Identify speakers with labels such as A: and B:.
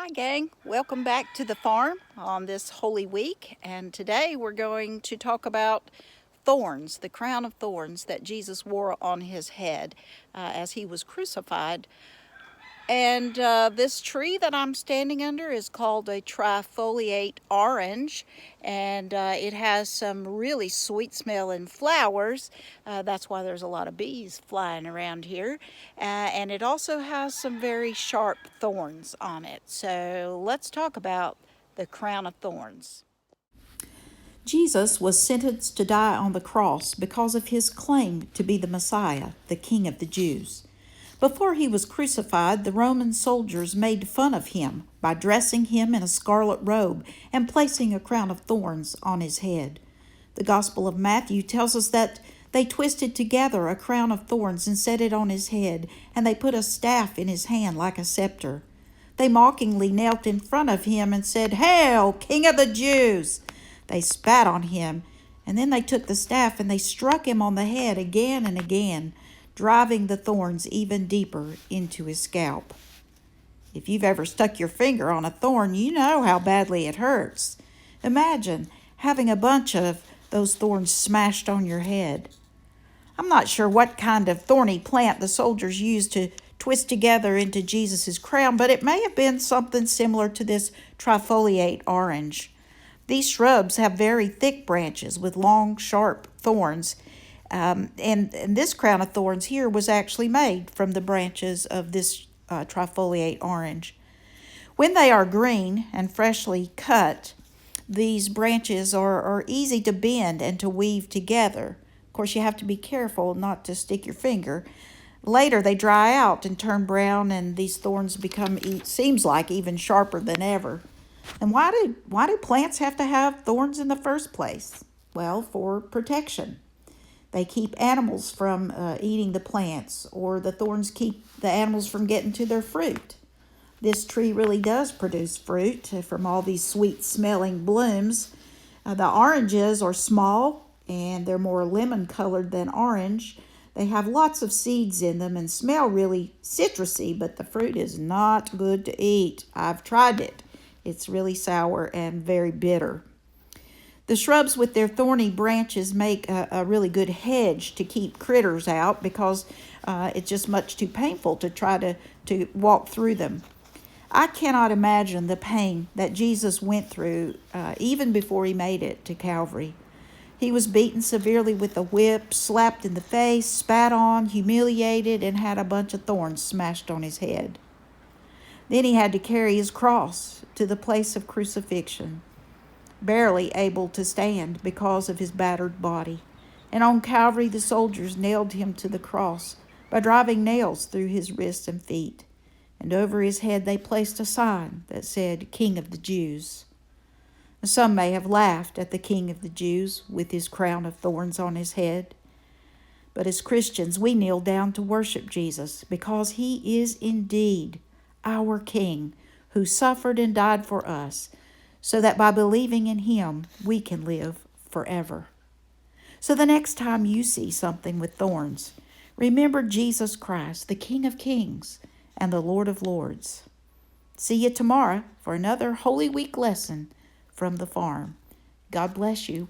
A: Hi gang, welcome back to the farm on this Holy Week, and today we're going to talk about thorns, the crown of thorns that Jesus wore on his head as he was crucified. And this tree that I'm standing under is called a trifoliate orange, and it has some really sweet smelling flowers. That's why there's a lot of bees flying around here. And it also has some very sharp thorns on it. So let's talk about the crown of thorns. Jesus was sentenced to die on the cross because of his claim to be the Messiah, the King of the Jews. Before he was crucified, the Roman soldiers made fun of him by dressing him in a scarlet robe and placing a crown of thorns on his head. The Gospel of Matthew tells us that they twisted together a crown of thorns and set it on his head, and they put a staff in his hand like a scepter. They mockingly knelt in front of him and said, "Hail, King of the Jews!" They spat on him, and then they took the staff and they struck him on the head again and again, driving the thorns even deeper into his scalp. If you've ever stuck your finger on a thorn, you know how badly it hurts. Imagine having a bunch of those thorns smashed on your head. I'm not sure what kind of thorny plant the soldiers used to twist together into Jesus' crown, but it may have been something similar to this trifoliate orange. These shrubs have very thick branches with long, sharp thorns, and this crown of thorns here was actually made from the branches of this trifoliate orange. When they are green and freshly cut, these branches are easy to bend and to weave together. Of course, you have to be careful not to stick your finger. Later, they dry out and turn brown, and these thorns become, seems like, even sharper than ever. And why do plants have to have thorns in the first place? Well, for protection. They keep animals from eating the plants, or the thorns keep the animals from getting to their fruit. This tree really does produce fruit from all these sweet-smelling blooms. The oranges are small, and they're more lemon-colored than orange. They have lots of seeds in them and smell really citrusy, but the fruit is not good to eat. I've tried it. It's really sour and very bitter. The shrubs with their thorny branches make a really good hedge to keep critters out because it's just much too painful to try to walk through them. I cannot imagine the pain that Jesus went through even before he made it to Calvary. He was beaten severely with a whip, slapped in the face, spat on, humiliated, and had a bunch of thorns smashed on his head. Then he had to carry his cross to the place of crucifixion, barely able to stand because of his battered body. And on Calvary, the soldiers nailed him to the cross by driving nails through his wrists and feet. And over his head they placed a sign that said, "King of the Jews." Some may have laughed at the King of the Jews with his crown of thorns on his head. But as Christians, we kneel down to worship Jesus because he is indeed our King who suffered and died for us, so that by believing in him, we can live forever. So the next time you see something with thorns, remember Jesus Christ, the King of Kings and the Lord of Lords. See you tomorrow for another Holy Week lesson from the farm. God bless you.